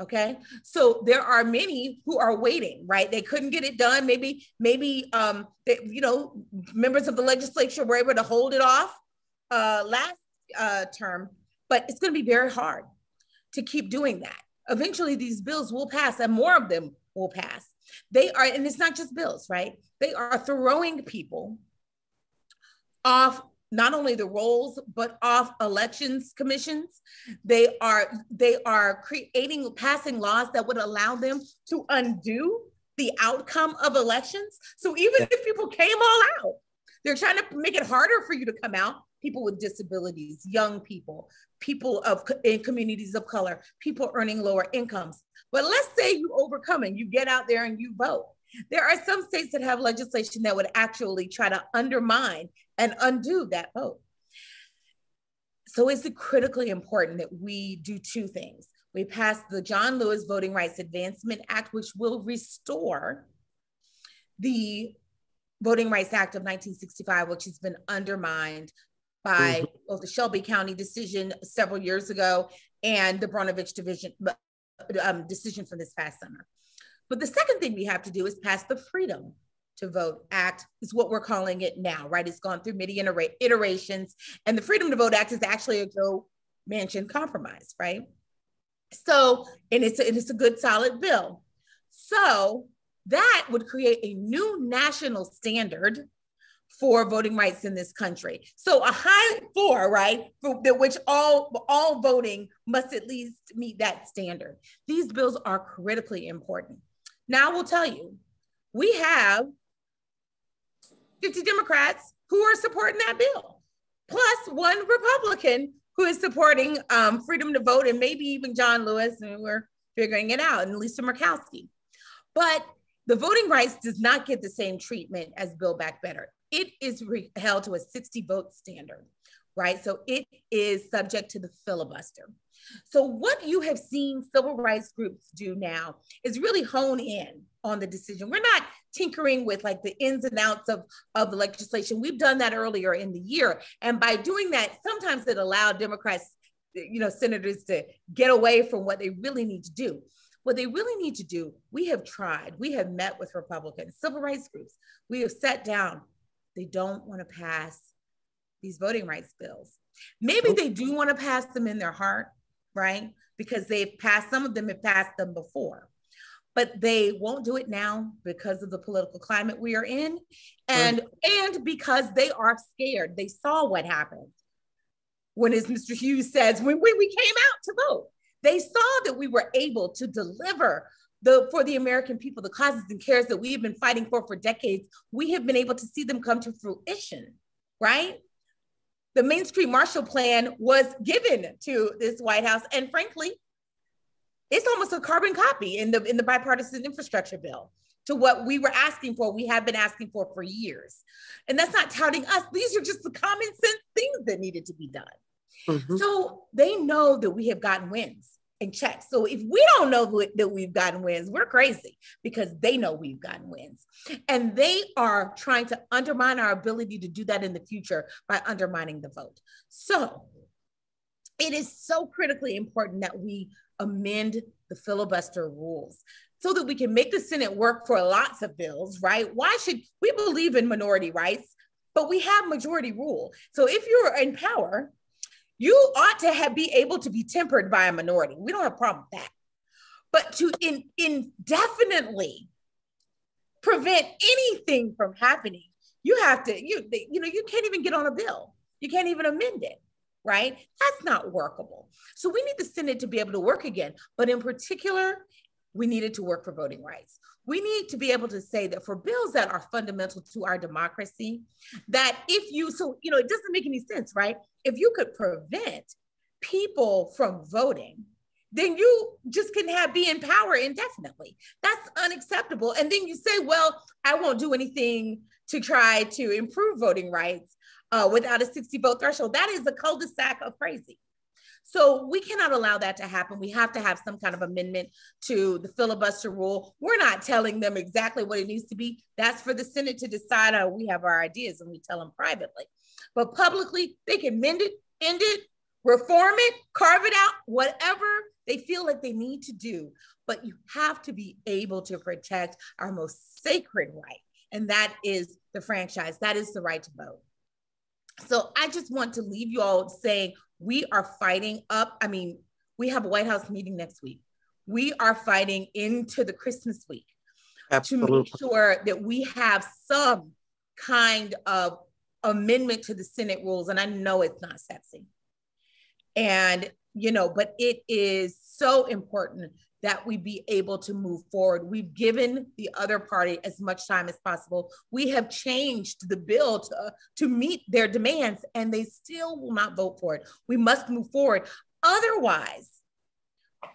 Okay, so there are many who are waiting, right? They couldn't get it done. Maybe members of the legislature were able to hold it off last term, but it's going to be very hard to keep doing that. Eventually, these bills will pass, and more of them will pass. They are, and it's not just bills, right? They are throwing people off not only the rolls, but off elections commissions. They are passing laws that would allow them to undo the outcome of elections. So even if people came all out, they're trying to make it harder for you to come out. People with disabilities, young people, people in communities of color, people earning lower incomes. But let's say you overcome and you get out there and you vote. There are some states that have legislation that would actually try to undermine and undo that vote. So it's critically important that we do two things. We pass the John Lewis Voting Rights Advancement Act, which will restore the Voting Rights Act of 1965, which has been undermined by both the Shelby County decision several years ago and the Bronovich decision from this past summer. But the second thing we have to do is pass the Freedom to Vote Act, is what we're calling it now, right? It's gone through many iterations, and the Freedom to Vote Act is actually a Joe Manchin compromise, right? So, and it's a good solid bill. So that would create a new national standard for voting rights in this country. So a high floor, right, for which all voting must at least meet that standard. These bills are critically important. Now I will tell you, we have 50 Democrats who are supporting that bill, plus one Republican who is supporting freedom to vote, and maybe even John Lewis, and we're figuring it out, and Lisa Murkowski. But the voting rights does not get the same treatment as Build Back Better. It is held to a 60 vote standard, right? So it is subject to the filibuster. So what you have seen civil rights groups do now is really hone in on the decision. We're not tinkering with like the ins and outs of the legislation. We've done that earlier in the year. And by doing that, sometimes it allowed Democrats, senators to get away from what they really need to do. What they really need to do, we have tried, we have met with Republicans, civil rights groups, we have sat down. They don't want to pass these voting rights bills. Maybe they do want to pass them in their heart, right? Because some of them have passed them before, but they won't do it now because of the political climate we are in, and because they are scared. They saw what happened when, as Mr. Hughes says, when we came out to vote. They saw that we were able to deliver for the American people, the causes and cares that we have been fighting for decades. We have been able to see them come to fruition, right? The Main Street Marshall Plan was given to this White House, and frankly, it's almost a carbon copy in the bipartisan infrastructure bill to what we were asking for. We have been asking for years, and that's not touting us. These are just the common sense things that needed to be done. Mm-hmm. So they know that we have gotten wins and checks. So if we don't know that we've gotten wins, we're crazy, because they know we've gotten wins. And they are trying to undermine our ability to do that in the future by undermining the vote. So it is so critically important that we amend the filibuster rules so that we can make the Senate work for lots of bills, right? Why should we believe in minority rights, but we have majority rule. So if you're in power, you ought to be able to be tempered by a minority. We don't have a problem with that. But to indefinitely prevent anything from happening, you have to, you can't even get on a bill. You can't even amend it, right? That's not workable. So we need the Senate to be able to work again. But in particular, we needed to work for voting rights. We need to be able to say that for bills that are fundamental to our democracy, that it doesn't make any sense, right? If you could prevent people from voting, then you just can be in power indefinitely. That's unacceptable. And then you say, well, I won't do anything to try to improve voting rights without a 60 vote threshold. That is a cul-de-sac of crazy. So we cannot allow that to happen. We have to have some kind of amendment to the filibuster rule. We're not telling them exactly what it needs to be. That's for the Senate to decide. We have our ideas and we tell them privately. But publicly, they can mend it, end it, reform it, carve it out, whatever they feel like they need to do. But you have to be able to protect our most sacred right. And that is the franchise. That is the right to vote. So I just want to leave you all saying, we are fighting up. I mean, we have a White House meeting next week. We are fighting into the Christmas week. Absolutely. To make sure that we have some kind of amendment to the Senate rules. And I know it's not sexy. And, but it is so important that we be able to move forward. We've given the other party as much time as possible. We have changed the bill to meet their demands, and they still will not vote for it. We must move forward. Otherwise,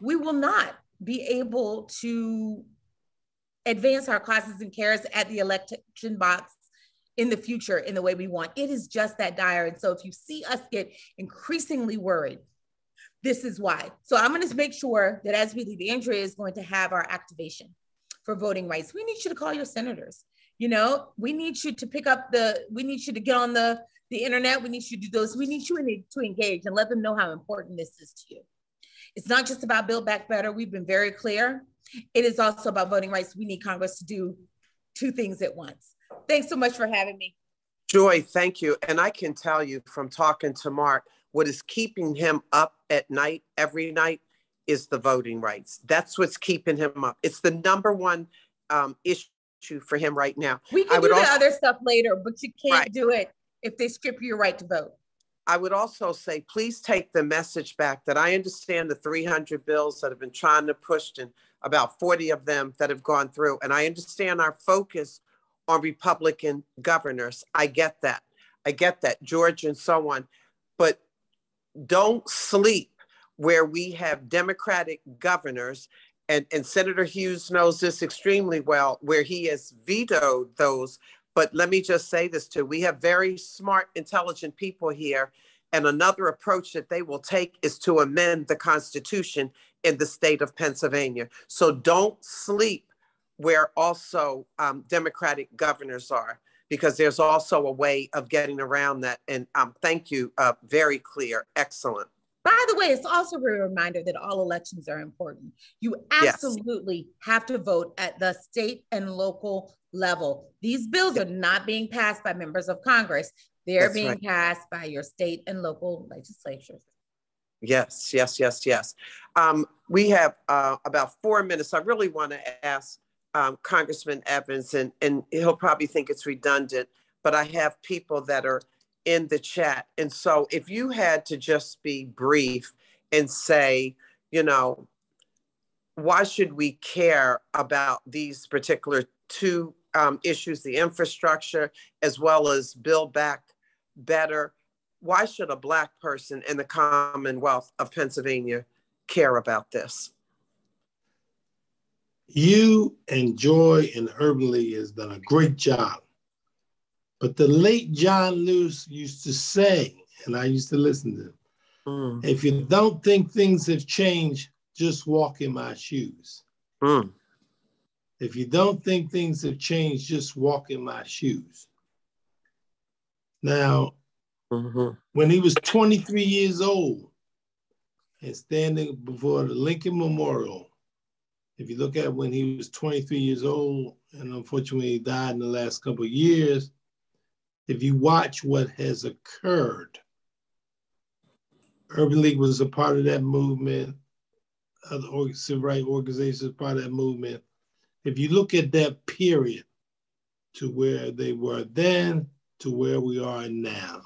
we will not be able to advance our causes and cares at the election box in the future in the way we want. It is just that dire. And so if you see us get increasingly worried, this is why. So I'm going to make sure that as we leave, Andrea is going to have our activation for voting rights. We need you to call your senators. We need you to we need you to get on the internet. We need you to do those. We need you to engage and let them know how important this is to you. It's not just about Build Back Better. We've been very clear. It is also about voting rights. We need Congress to do two things at once. Thanks so much for having me. Joy, thank you. And I can tell you from talking to Mark, what is keeping him up at night, every night, is the voting rights. That's what's keeping him up. It's the number one issue for him right now. We can do the other stuff later, but you can't do it if they strip you your right to vote. I would also say, please take the message back that I understand the 300 bills that have been trying to push, and about 40 of them that have gone through. And I understand our focus on Republican governors. I get that. Georgia and so on. But don't sleep where we have Democratic governors, and Senator Hughes knows this extremely well, where he has vetoed those. But let me just say this too. We have very smart, intelligent people here. And another approach that they will take is to amend the Constitution in the state of Pennsylvania. So don't sleep where also Democratic governors are, because there's also a way of getting around that. And thank you, very clear, excellent. By the way, it's also a reminder that all elections are important. You absolutely have to vote at the state and local level. These bills are not being passed by members of Congress. They're being passed by your state and local legislatures. Yes. We have about 4 minutes. I really want to ask Congressman Evans, and he'll probably think it's redundant, but I have people that are in the chat. And so if you had to just be brief and say, why should we care about these particular two issues, the infrastructure, as well as Build Back Better? Why should a Black person in the Commonwealth of Pennsylvania care about this? You and Joy and Urban League has done a great job. But the late John Lewis used to say, and I used to listen to him, if you don't think things have changed, just walk in my shoes. If you don't think things have changed, just walk in my shoes. Now, when he was 23 years old and standing before the Lincoln Memorial, if you look at when he was 23 years old, and unfortunately he died in the last couple of years, if you watch what has occurred, Urban League was a part of that movement, other civil rights organizations were part of that movement. If you look at that period to where they were then to where we are now,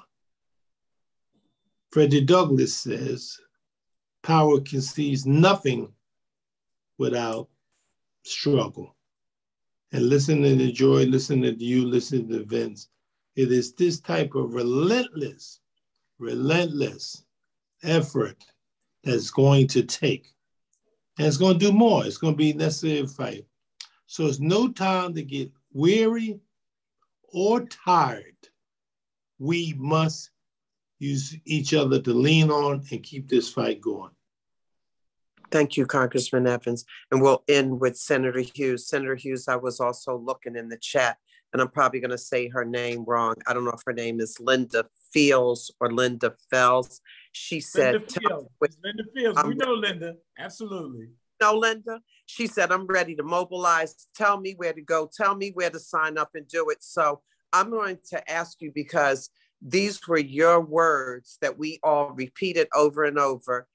Frederick Douglass says, power concedes nothing without struggle. And listening to Joy, listening to you, listening to Vince, it is this type of relentless effort that's going to take. And it's going to do more. It's going to be necessary to fight. So it's no time to get weary or tired. We must use each other to lean on and keep this fight going. Thank you, Congressman Evans. And we'll end with Senator Hughes. Senator Hughes, I was also looking in the chat, and I'm probably going to say her name wrong. I don't know if her name is Linda Fields or Linda Fells. She said, Linda Fields. Linda Fields. We know Linda. Absolutely. No, Linda. She said, I'm ready to mobilize. Tell me where to go. Tell me where to sign up and do it. So I'm going to ask you, because these were your words that we all repeated over and over.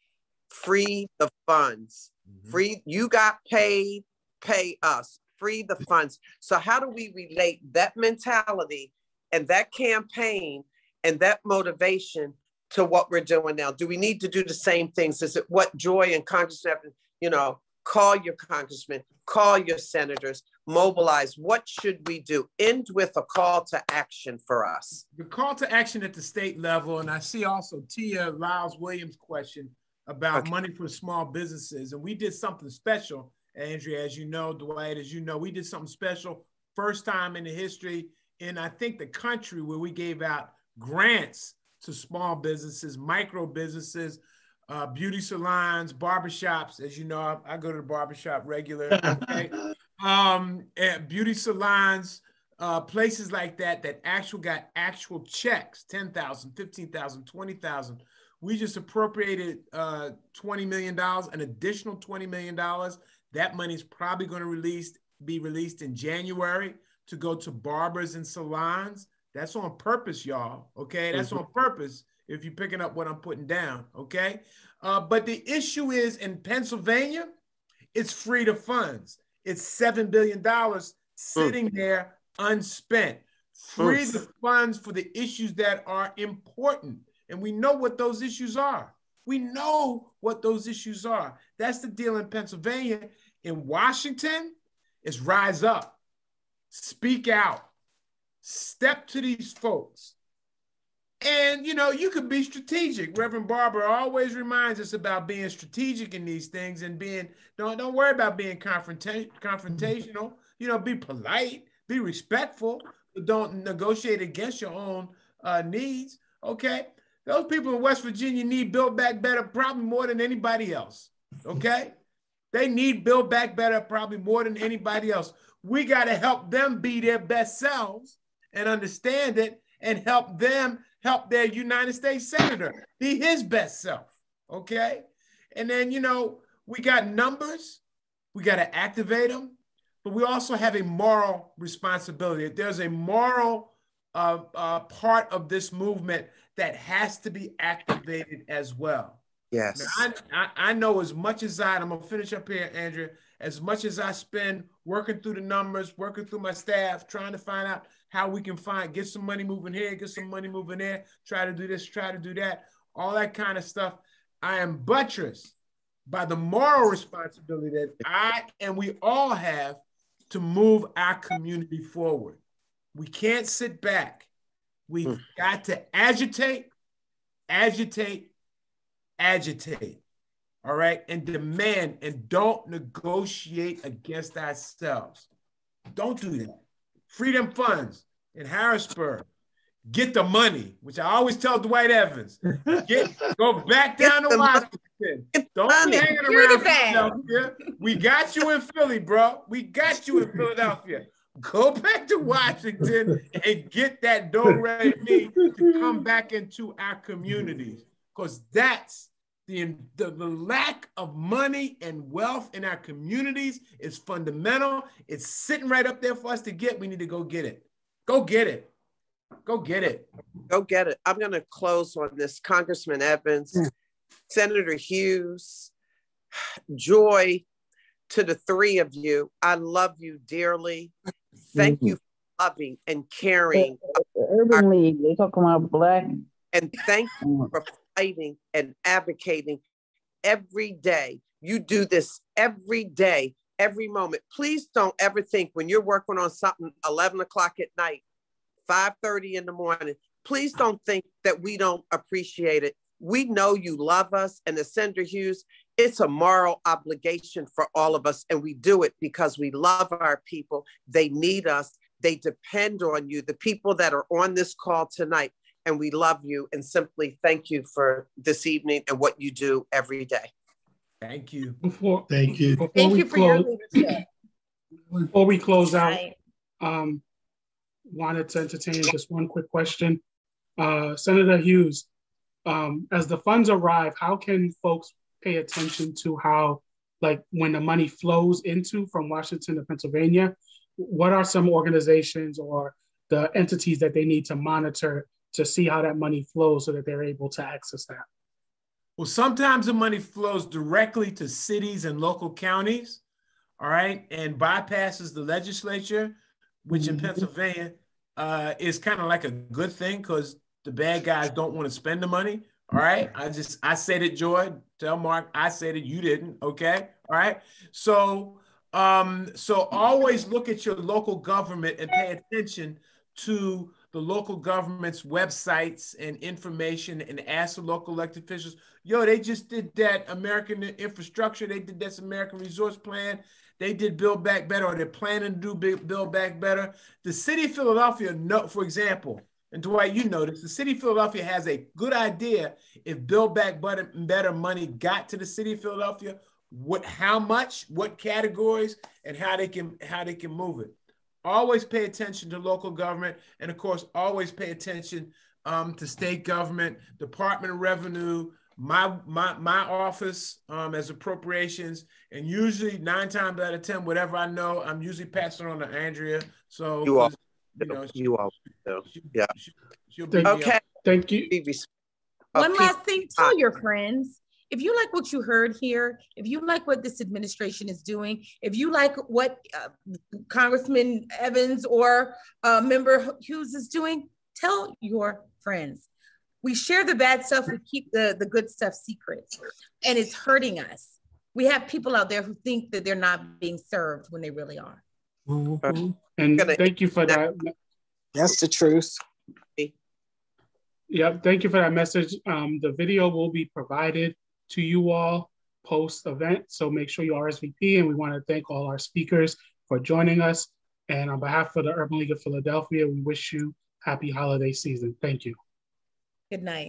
Free the funds. Free, you got paid, pay us. Free the funds. So how do we relate that mentality and that campaign and that motivation to what we're doing now? Do we need to do the same things? Is it what Joy and Congressman, call your congressman, call your senators, mobilize? What should we do? End with a call to action for us. The call to action at the state level, and I see also Tia Lyles-Williams' question about money for small businesses. And we did something special, Andrea, as you know, Dwight, as you know, we did something special, first time in the history in, I think, the country, where we gave out grants to small businesses, micro businesses, beauty salons, barbershops. As you know, I go to the barbershop regular, okay? And beauty salons, places like that got actual checks, 10,000, 15,000, 20,000. We just appropriated $20 million, an additional $20 million. That money is probably going to be released in January to go to barbers and salons. That's on purpose, y'all, okay? That's on purpose. if you're picking up what I'm putting down, okay? But the issue is in Pennsylvania, it's free to funds. It's $7 billion sitting there unspent. Free the funds for the issues that are important. And we know what those issues are. We know what those issues are. That's the deal in Pennsylvania. In Washington, it's rise up, speak out, step to these folks. And, you know, you could be strategic. Reverend Barber always reminds us about being strategic in these things and being, don't worry about being confrontational. You know, be polite, be respectful, but don't negotiate against your own needs, okay? Those people in West Virginia need Build Back Better probably more than anybody else, okay? They need Build Back Better probably more than anybody else. We got to help them be their best selves and understand it and help them help their United States Senator be his best self, okay? And then, you know, we got numbers. We got to activate them, but we also have a moral responsibility. There's a moral part of this movement that has to be activated as well. Yes. Now, I know as much as I'm going to finish up here, Andrea, as much as I spend working through the numbers, working through my staff, trying to find out how we can get some money moving here, get some money moving there, try to do this, try to do that, all that kind of stuff. I am buttressed by the moral responsibility that I and we all have to move our community forward. We can't sit back. We've got to agitate, all right, and demand, and don't negotiate against ourselves. Don't do that. Freedom funds in Harrisburg. Get the money, which I always tell Dwight Evans. Go back down to Washington. Don't be hanging around Philadelphia. We got you in Philly, bro. We got you in Philadelphia. Go back to Washington and get that do-re-mi to come back into our communities, because that's the lack of money and wealth in our communities is fundamental. It's sitting right up there for us to get. We need to go get it. Go get it. Go get it. Go get it. I'm going to close on this. Congressman Evans, Senator Hughes, joy to the three of you. I love you dearly. Thank you for loving and caring. Urban League, they talking about Black. And thank you for fighting and advocating every day. You do this every day, every moment. Please don't ever think when you're working on something 11 o'clock at night, 5:30 in the morning, please don't think that we don't appreciate it. We know you love us, and as Senator Hughes, it's a moral obligation for all of us, and we do it because we love our people. They need us. They depend on you, the people that are on this call tonight, and we love you and simply thank you for this evening and what you do every day. Thank you. Thank you. Thank you for your leadership. Before we close out, wanted to entertain just one quick question. Senator Hughes, as the funds arrive, how can folks pay attention to how, like when the money flows into from Washington to Pennsylvania, what are some organizations or the entities that they need to monitor to see how that money flows so that they're able to access that? Well, sometimes the money flows directly to cities and local counties, all right, and bypasses the legislature, which in Pennsylvania is kind of like a good thing because the bad guys don't want to spend the money, all right? I said it, Joy. Tell Mark I said it, you didn't, okay? All right? So always look at your local government and pay attention to the local government's websites and information and ask the local elected officials, yo, they just did that American infrastructure, they did this American resource plan, they did Build Back Better, or they're planning to do Build Back Better. The city of Philadelphia, for example, and Dwight, you know this, the city of Philadelphia has a good idea if Build Back Better money got to the city of Philadelphia, how much, what categories, and how they can move it. Always pay attention to local government, and of course, always pay attention to state government, Department of Revenue, my office as appropriations, and usually 9 times out of 10, whatever I know, I'm usually passing on to Andrea. So you all, you know, you all, yeah. She'll be okay. Thank you. One last thing, tell your friends, if you like what you heard here, if you like what this administration is doing, if you like what Congressman Evans or Member Hughes is doing, tell your friends. We share the bad stuff, we keep the good stuff secret, and it's hurting us. We have people out there who think that they're not being served when they really are. Mm-hmm. And thank you for that. That's the truth. Yep, thank you for that message. The video will be provided to you all post-event, so make sure you RSVP, and we want to thank all our speakers for joining us. And on behalf of the Urban League of Philadelphia, we wish you happy holiday season. Thank you. Good night.